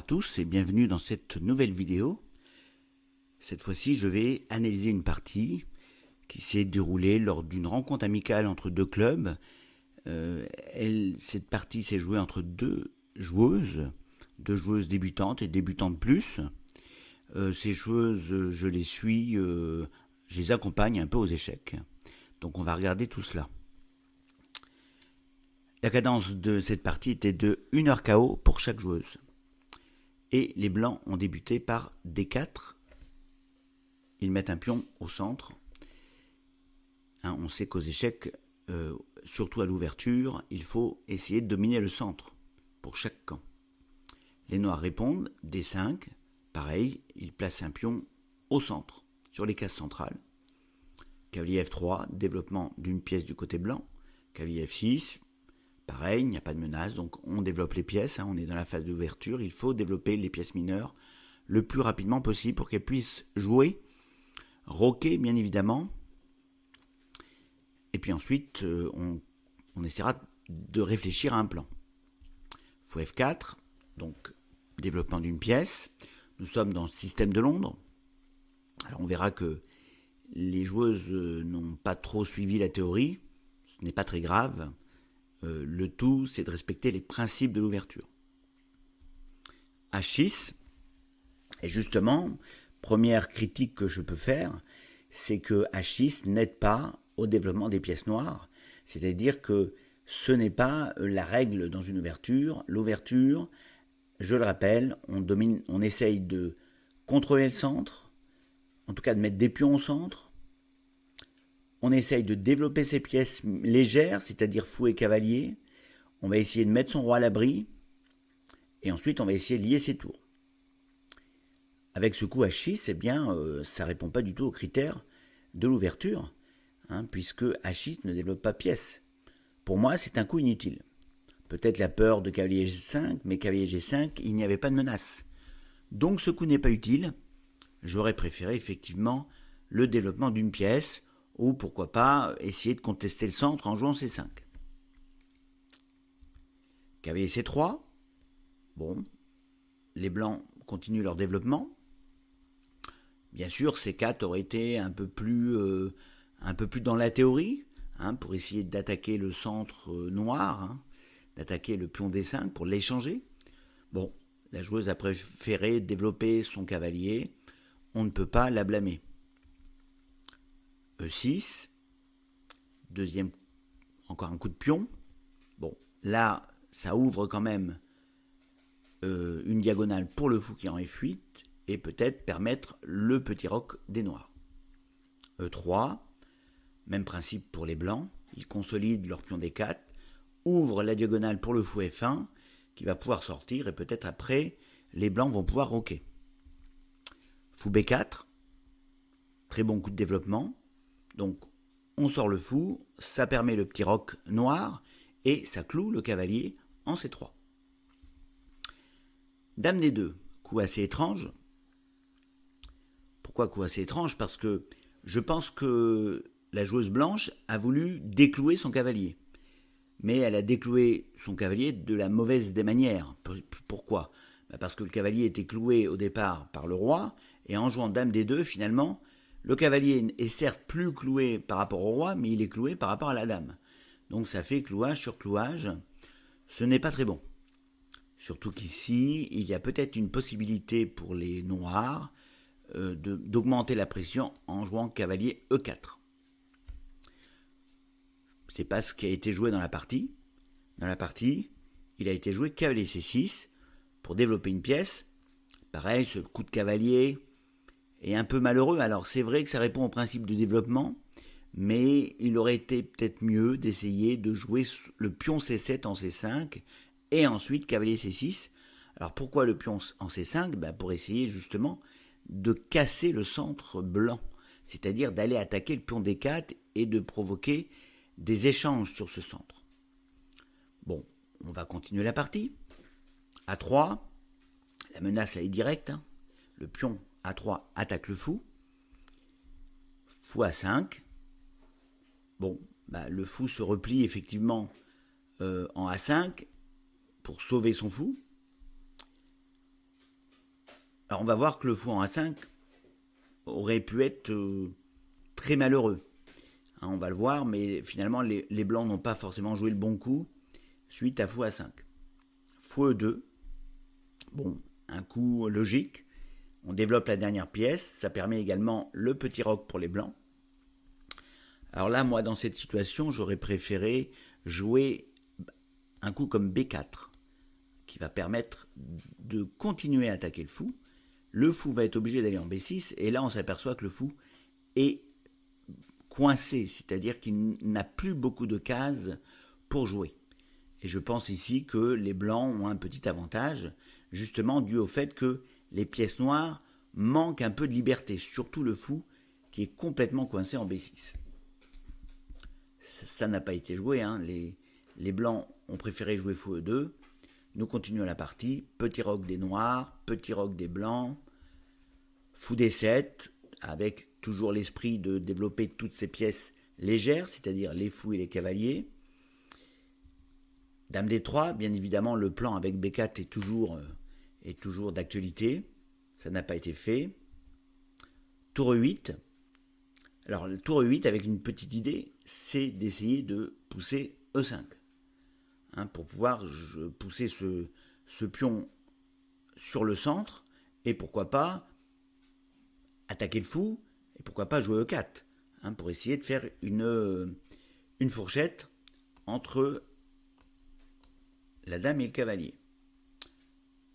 tous et bienvenue dans cette nouvelle vidéo. Cette fois-ci, je vais analyser une partie qui s'est déroulée lors d'une rencontre amicale entre deux clubs. Cette partie s'est jouée entre deux joueuses débutantes et débutantes plus. Ces joueuses, je les suis, je les accompagne un peu aux échecs. Donc on va regarder tout cela. La cadence de cette partie était de 1 heure KO pour chaque joueuse. Et les blancs ont débuté par D4. Ils mettent un pion au centre. On sait qu'aux échecs, surtout à l'ouverture, il faut essayer de dominer le centre pour chaque camp. Les noirs répondent, D5. Pareil, ils placent un pion au centre, sur les cases centrales. Cavalier F3, développement d'une pièce du côté blanc. Cavalier F6, pareil, il n'y a pas de menace, donc on développe les pièces, on est dans la phase d'ouverture, il faut développer les pièces mineures le plus rapidement possible pour qu'elles puissent jouer, roquer bien évidemment, et puis ensuite on essaiera de réfléchir à un plan. Fou F4, donc développement d'une pièce, nous sommes dans le système de Londres, alors on verra que les joueuses n'ont pas trop suivi la théorie, ce n'est pas très grave. Le tout, c'est de respecter les principes de l'ouverture. H6, et justement, première critique que je peux faire, c'est que H6 n'aide pas au développement des pièces noires, c'est-à-dire que ce n'est pas la règle dans une ouverture. L'ouverture, je le rappelle, on essaye de contrôler le centre, en tout cas de mettre des pions au centre. On essaye de développer ses pièces légères, c'est-à-dire fou et cavalier. On va essayer de mettre son roi à l'abri. Et ensuite, on va essayer de lier ses tours. Avec ce coup H6, eh bien, ça ne répond pas du tout aux critères de l'ouverture, puisque H6 ne développe pas pièce. Pour moi, c'est un coup inutile. Peut-être la peur de cavalier G5, mais cavalier G5, il n'y avait pas de menace. Donc ce coup n'est pas utile. J'aurais préféré effectivement le développement d'une pièce, ou pourquoi pas essayer de contester le centre en jouant C5. Cavalier C3. Bon, les blancs continuent leur développement. Bien sûr, C4 aurait été un peu plus dans la théorie, pour essayer d'attaquer le centre noir, d'attaquer le pion D5 pour l'échanger. Bon, la joueuse a préféré développer son cavalier, on ne peut pas la blâmer. E6, deuxième, encore un coup de pion. Bon, là, ça ouvre quand même une diagonale pour le fou qui est en F8 et peut-être permettre le petit roc des noirs. E3, même principe pour les blancs, ils consolident leur pion D4, ouvrent la diagonale pour le fou F1 qui va pouvoir sortir et peut-être après les blancs vont pouvoir roquer. Fou B4, très bon coup de développement. Donc, on sort le fou, ça permet le petit roc noir, et ça cloue le cavalier en C3. Dame D2, coup assez étrange. Pourquoi coup assez étrange? Parce que je pense que la joueuse blanche a voulu déclouer son cavalier. Mais elle a décloué son cavalier de la mauvaise des manières. Pourquoi? Parce que le cavalier était cloué au départ par le roi, et en jouant Dame D2, finalement, le cavalier est certes plus cloué par rapport au roi, mais il est cloué par rapport à la dame. Donc ça fait clouage sur clouage. Ce n'est pas très bon. Surtout qu'ici, il y a peut-être une possibilité pour les noirs d'augmenter la pression en jouant cavalier E4. C'est pas ce qui a été joué dans la partie. Dans la partie, il a été joué cavalier C6 pour développer une pièce. Pareil, ce coup de cavalier est un peu malheureux. Alors c'est vrai que ça répond au principe de développement, mais il aurait été peut-être mieux d'essayer de jouer le pion C7 en C5 et ensuite cavalier C6. Alors pourquoi le pion en C5? Pour essayer justement de casser le centre blanc, c'est-à-dire d'aller attaquer le pion D4 et de provoquer des échanges sur ce centre. Bon, on va continuer la partie. A3, la menace elle est directe. Le pion A3 attaque le fou. Fou A5. Bon, le fou se replie effectivement en A5 pour sauver son fou. Alors on va voir que le fou en A5 aurait pu être très malheureux. Hein, on va le voir, mais finalement les blancs n'ont pas forcément joué le bon coup suite à fou A5. Fou E2, bon, un coup logique. On développe la dernière pièce, ça permet également le petit roc pour les blancs. Alors là, moi, dans cette situation, j'aurais préféré jouer un coup comme B4, qui va permettre de continuer à attaquer le fou. Le fou va être obligé d'aller en B6, et là, on s'aperçoit que le fou est coincé, c'est-à-dire qu'il n'a plus beaucoup de cases pour jouer. Et je pense ici que les blancs ont un petit avantage, justement dû au fait que les pièces noires manquent un peu de liberté, surtout le fou qui est complètement coincé en B6. Ça n'a pas été joué, hein. Les blancs ont préféré jouer fou E2. Nous continuons la partie. Petit roc des noirs, petit roc des blancs, fou D7, avec toujours l'esprit de développer toutes ces pièces légères, c'est-à-dire les fous et les cavaliers. Dame D3, bien évidemment, le plan avec B4 est toujours d'actualité. Ça n'a pas été fait. Tour E8. Alors, le tour E8, avec une petite idée, c'est d'essayer de pousser E5. Hein, pour pouvoir pousser ce pion sur le centre, et pourquoi pas attaquer le fou, et pourquoi pas jouer E4, hein, pour essayer de faire une fourchette entre la dame et le cavalier.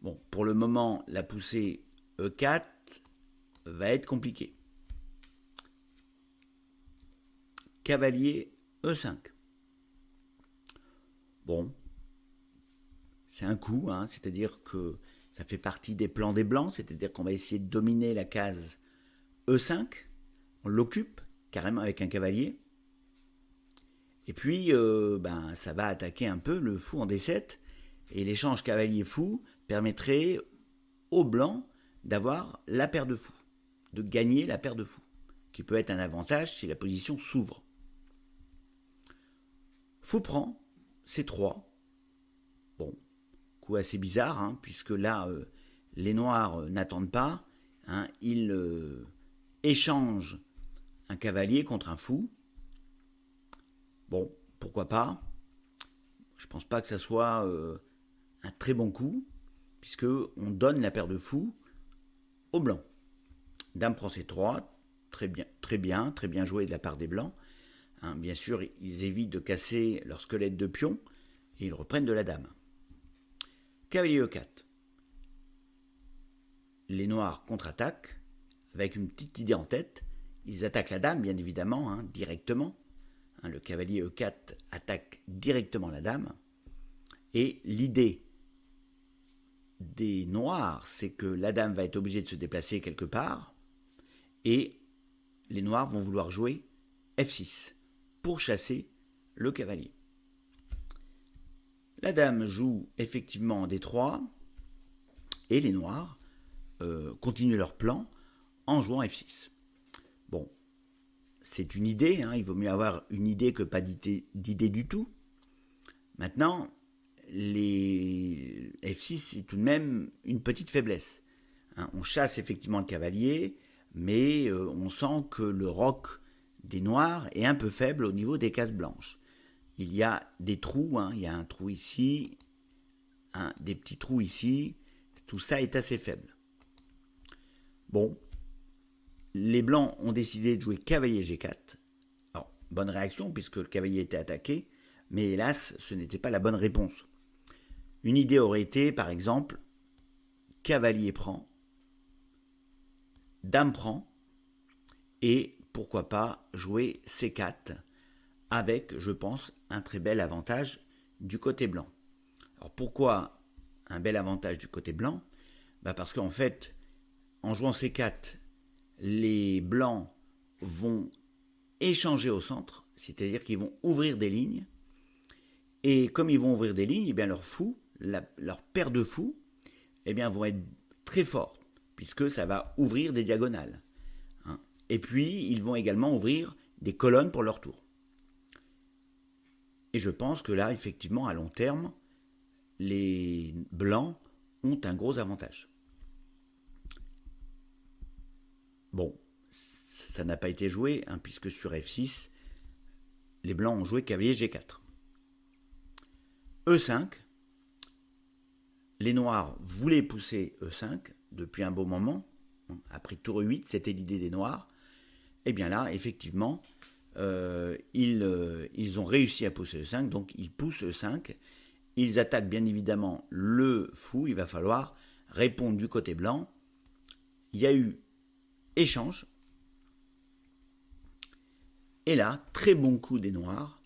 Bon, pour le moment, la poussée E4 va être compliquée. Cavalier E5. Bon, c'est un coup, hein, c'est-à-dire que ça fait partie des plans des blancs, c'est-à-dire qu'on va essayer de dominer la case E5, on l'occupe carrément avec un cavalier, et puis ça va attaquer un peu le fou en D7, et l'échange cavalier-fou permettrait aux blancs d'avoir la paire de fous, de gagner la paire de fous, qui peut être un avantage si la position s'ouvre. Fou prend, C3. Bon, coup assez bizarre, hein, puisque là, les noirs n'attendent pas. Hein, ils échangent un cavalier contre un fou. Bon, pourquoi pas. Je pense pas que ça soit un très bon coup, puisque on donne la paire de fous aux blancs. Dame prend C3, très bien joué de la part des blancs. Hein, bien sûr, ils évitent de casser leur squelette de pion et ils reprennent de la dame. Cavalier E4. Les noirs contre-attaquent avec une petite idée en tête. Ils attaquent la dame, bien évidemment, hein, directement. Hein, le cavalier E4 attaque directement la dame. Et l'idée des noirs, c'est que la dame va être obligée de se déplacer quelque part. Et les noirs vont vouloir jouer F6 pour chasser le cavalier. La dame joue effectivement en D3 et les noirs continuent leur plan en jouant F6. Bon, c'est une idée, hein, il vaut mieux avoir une idée que pas d'idée du tout. Maintenant, les F6, c'est tout de même une petite faiblesse. Hein, on chasse effectivement le cavalier, mais on sent que le roc des noirs est un peu faible au niveau des cases blanches. Il y a des trous, hein, il y a un trou ici, des petits trous ici, tout ça est assez faible. Bon, les blancs ont décidé de jouer cavalier G4. Alors, bonne réaction puisque le cavalier était attaqué, mais hélas, ce n'était pas la bonne réponse. Une idée aurait été, par exemple, cavalier prend, dame prend, et pourquoi pas jouer C4 avec, je pense, un très bel avantage du côté blanc. Alors pourquoi un bel avantage du côté blanc ? Parce qu'en fait, en jouant C4, les blancs vont échanger au centre, c'est-à-dire qu'ils vont ouvrir des lignes, et comme ils vont ouvrir des lignes, eh bien leurs fous, leur paire de fous, eh bien, vont être très forts, puisque ça va ouvrir des diagonales. Hein. Et puis, ils vont également ouvrir des colonnes pour leur tour. Et je pense que là, effectivement, à long terme, les blancs ont un gros avantage. Bon, ça n'a pas été joué, hein, puisque sur F6, les blancs ont joué cavalier G4. E5, les noirs voulaient pousser E5 depuis un beau moment. Après tour E8, c'était l'idée des noirs. Et bien là, effectivement, ils ont réussi à pousser E5, donc ils poussent E5. Ils attaquent bien évidemment le fou, il va falloir répondre du côté blanc. Il y a eu échange. Et là, très bon coup des noirs.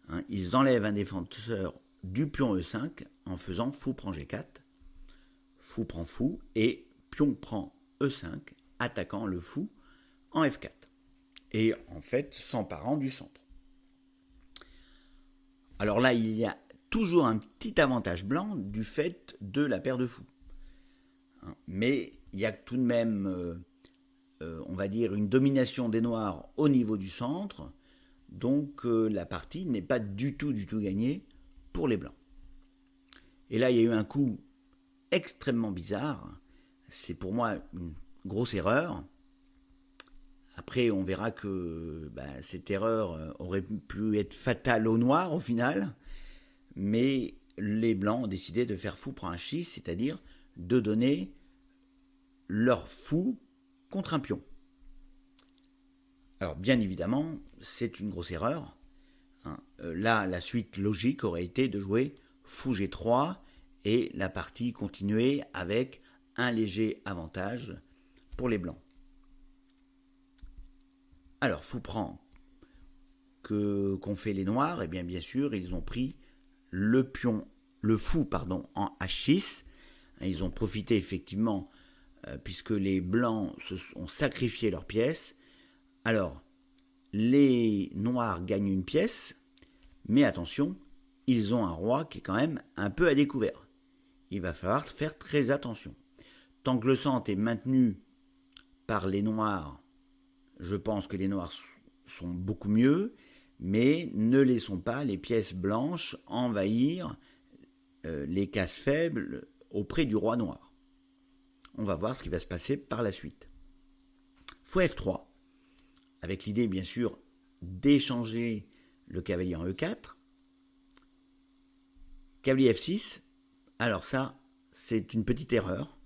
Hein, ils enlèvent un défenseur du pion E5 en faisant fou prend G4. Fou prend fou et pion prend E5, attaquant le fou en F4. Et en fait, s'emparant du centre. Alors là, il y a toujours un petit avantage blanc du fait de la paire de fous. Mais il y a tout de même, on va dire, une domination des noirs au niveau du centre. Donc la partie n'est pas du tout gagnée pour les blancs. Et là, il y a eu un coup extrêmement bizarre. C'est pour moi une grosse erreur. Après, on verra que cette erreur aurait pu être fatale aux noirs au final. Mais les blancs ont décidé de faire fou prend H6, c'est-à-dire de donner leur fou contre un pion. Alors bien évidemment, c'est une grosse erreur. Là, la suite logique aurait été de jouer fou G3 et la partie continuer avec un léger avantage pour les blancs. Alors, fou prend qu'ont fait les noirs, et bien sûr, ils ont pris le fou en H6. Ils ont profité effectivement, puisque les blancs ont sacrifié leur pièce. Alors, les noirs gagnent une pièce, mais attention, ils ont un roi qui est quand même un peu à découvert. Il va falloir faire très attention. Tant que le centre est maintenu par les noirs, je pense que les noirs sont beaucoup mieux, mais ne laissons pas les pièces blanches envahir les cases faibles auprès du roi noir. On va voir ce qui va se passer par la suite. Fou F3, avec l'idée bien sûr d'échanger le cavalier en E4. Cavalier F6, alors ça, c'est une petite erreur.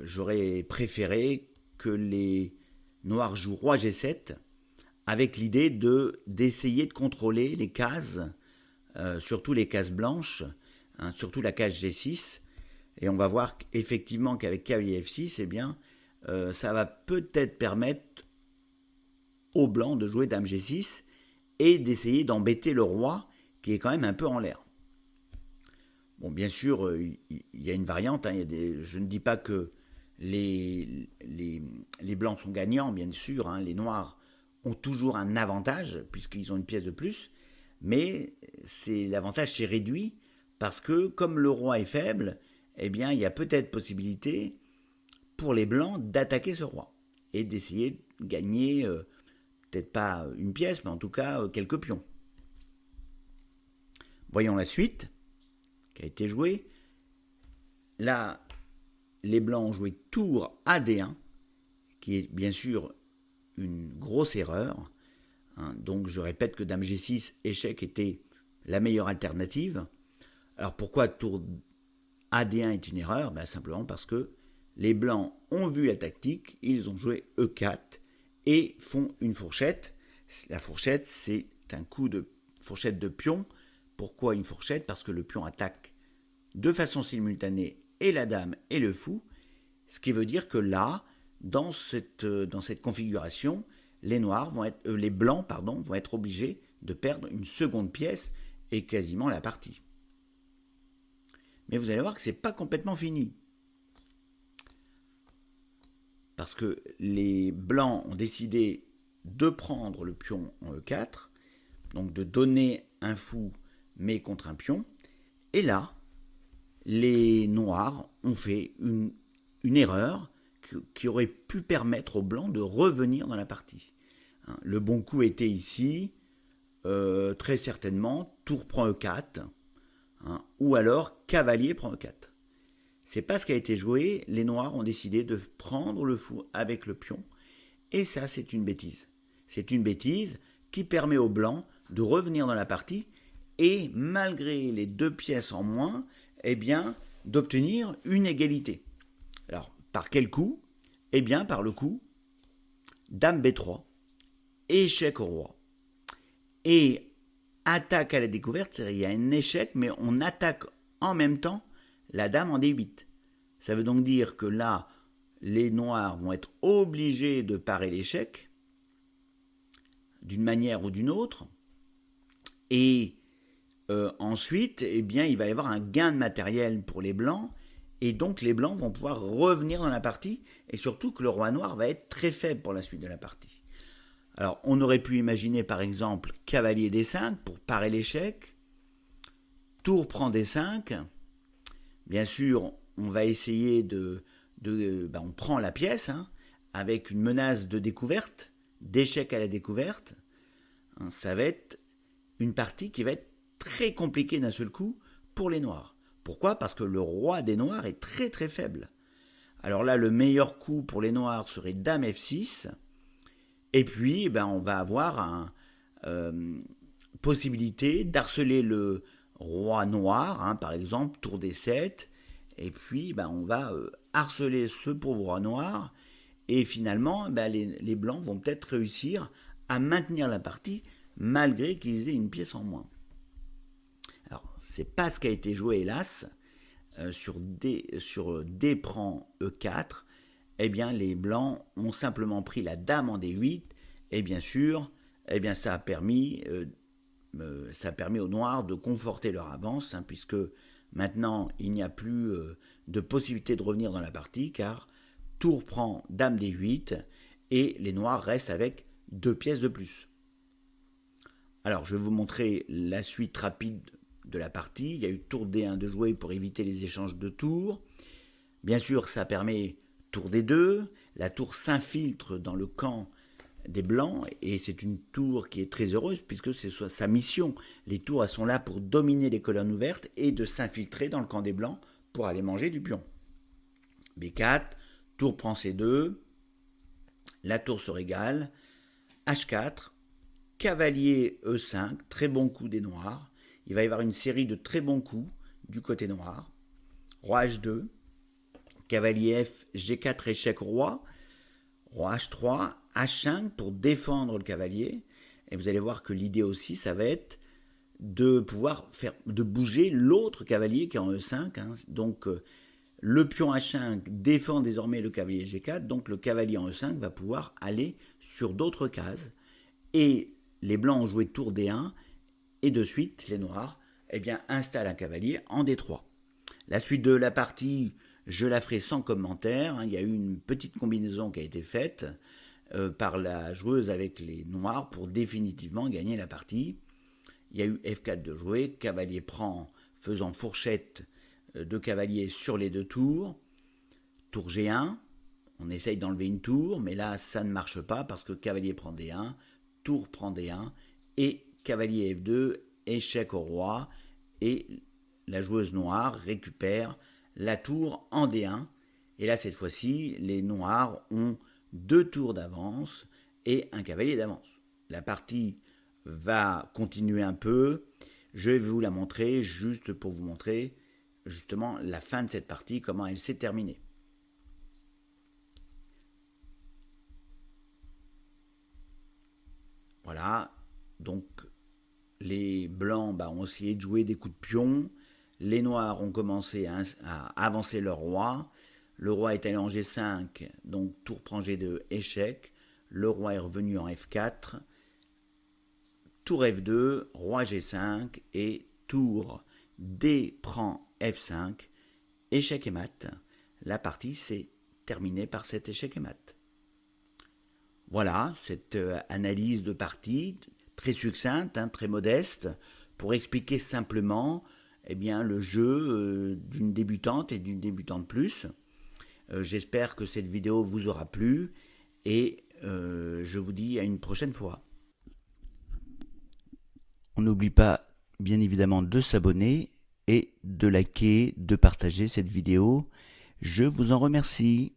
J'aurais préféré que les noirs jouent roi G7 avec l'idée d'essayer de contrôler les cases, surtout les cases blanches, surtout la case G6. Et on va voir effectivement qu'avec cavalier F6, eh bien, ça va peut-être permettre aux blancs de jouer dame G6 et d'essayer d'embêter le roi qui est quand même un peu en l'air. Bon, bien sûr, il y a une variante. Je ne dis pas que les blancs sont gagnants, bien sûr. Les noirs ont toujours un avantage, puisqu'ils ont une pièce de plus. Mais l'avantage s'est réduit, parce que comme le roi est faible, eh bien, il y a peut-être possibilité pour les blancs d'attaquer ce roi. Et d'essayer de gagner, peut-être pas une pièce, mais en tout cas quelques pions. Voyons la suite qui a été jouée. Là, les blancs ont joué tour AD1, qui est bien sûr une grosse erreur. Donc je répète que dame G6, échec était la meilleure alternative. Alors pourquoi tour AD1 est une erreur? Simplement parce que les blancs ont vu la tactique, ils ont joué E4 et font une fourchette. La fourchette, c'est un coup de fourchette de pion. Pourquoi une fourchette? Parce que le pion attaque de façon simultanée et la dame et le fou, ce qui veut dire que là, dans cette configuration, les blancs vont être obligés de perdre une seconde pièce et quasiment la partie. Mais vous allez voir que ce n'est pas complètement fini. Parce que les blancs ont décidé de prendre le pion en E4, donc de donner un fou mais contre un pion. Et là, les noirs ont fait une erreur qui aurait pu permettre aux blancs de revenir dans la partie. Le bon coup était ici, très certainement, tour prend E4, ou alors cavalier prend E4. C'est pas ce qui a été joué, les noirs ont décidé de prendre le fou avec le pion, et ça c'est une bêtise. C'est une bêtise qui permet aux blancs de revenir dans la partie, et malgré les 2 pièces en moins, eh bien, d'obtenir une égalité. Alors, par quel coup? Eh bien, par le coup, Dame B3, échec au roi. Et attaque à la découverte, c'est-à-dire il y a un échec, mais on attaque en même temps la dame en D8. Ça veut donc dire que là, les noirs vont être obligés de parer l'échec, d'une manière ou d'une autre, et ensuite, eh bien, il va y avoir un gain de matériel pour les blancs, et donc les blancs vont pouvoir revenir dans la partie, et surtout que le roi noir va être très faible pour la suite de la partie. Alors, on aurait pu imaginer par exemple cavalier D5 pour parer l'échec, tour prend D5, bien sûr, on va essayer on prend la pièce, hein, avec une menace de découverte, d'échec à la découverte. Ça va être une partie qui va être très compliquée d'un seul coup pour les noirs. Pourquoi? Parce que le roi des noirs est très très faible. Alors là, le meilleur coup pour les noirs serait Dame F6. Et puis, on va avoir possibilité d'harceler le roi noir, hein, par exemple, tour D7. Et puis, on va harceler ce pauvre roi noir. Et finalement, les blancs vont peut-être réussir à maintenir la partie malgré qu'ils aient une pièce en moins. Alors, c'est pas ce qui a été joué, hélas, sur D prend E4. Eh bien, les blancs ont simplement pris la dame en D8, et bien sûr, ça a permis aux noirs de conforter leur avance, hein, puisque maintenant, il n'y a plus de possibilité de revenir dans la partie, car tour prend dame D8, et les noirs restent avec 2 pièces de plus. Alors, je vais vous montrer la suite rapide de la partie. Il y a eu tour D1 de jouer pour éviter les échanges de tours. Bien sûr, ça permet tour D2. La tour s'infiltre dans le camp des blancs et c'est une tour qui est très heureuse puisque c'est sa mission. Les tours, elles sont là pour dominer les colonnes ouvertes et de s'infiltrer dans le camp des blancs pour aller manger du pion. B4, tour prend C2. La tour se régale. H4. Cavalier E5, très bon coup des noirs. Il va y avoir une série de très bons coups du côté noir. Roi H2, cavalier F, G4 échec roi. Roi H3, H5 pour défendre le cavalier. Et vous allez voir que l'idée aussi, ça va être de pouvoir de bouger l'autre cavalier qui est en E5. Hein. Donc le pion H5 défend désormais le cavalier G4. Donc le cavalier en E5 va pouvoir aller sur d'autres cases. Et les blancs ont joué tour D1 et de suite les noirs installent un cavalier en D3. La suite de la partie, je la ferai sans commentaire. Il y a eu une petite combinaison qui a été faite par la joueuse avec les noirs pour définitivement gagner la partie. Il y a eu F4 de jouer, cavalier prend faisant fourchette de cavalier sur les 2 tours. Tour G1, on essaye d'enlever une tour, mais là ça ne marche pas parce que cavalier prend D1, tour prend D1 et cavalier F2, échec au roi et la joueuse noire récupère la tour en D1 et là cette fois-ci les noirs ont 2 tours d'avance et un cavalier d'avance. La partie va continuer un peu, je vais vous la montrer juste pour vous montrer justement la fin de cette partie, comment elle s'est terminée. Voilà, donc les blancs ont essayé de jouer des coups de pion, les noirs ont commencé à avancer leur roi, le roi est allé en G5, donc tour prend G2, échec, le roi est revenu en F4, tour F2, roi G5 et tour D prend F5, échec et mat. La partie s'est terminée par cet échec et mat. Voilà, cette analyse de partie très succincte, hein, très modeste, pour expliquer simplement le jeu d'une débutante et d'une débutante plus. J'espère que cette vidéo vous aura plu et je vous dis à une prochaine fois. On n'oublie pas bien évidemment de s'abonner et de liker, de partager cette vidéo. Je vous en remercie.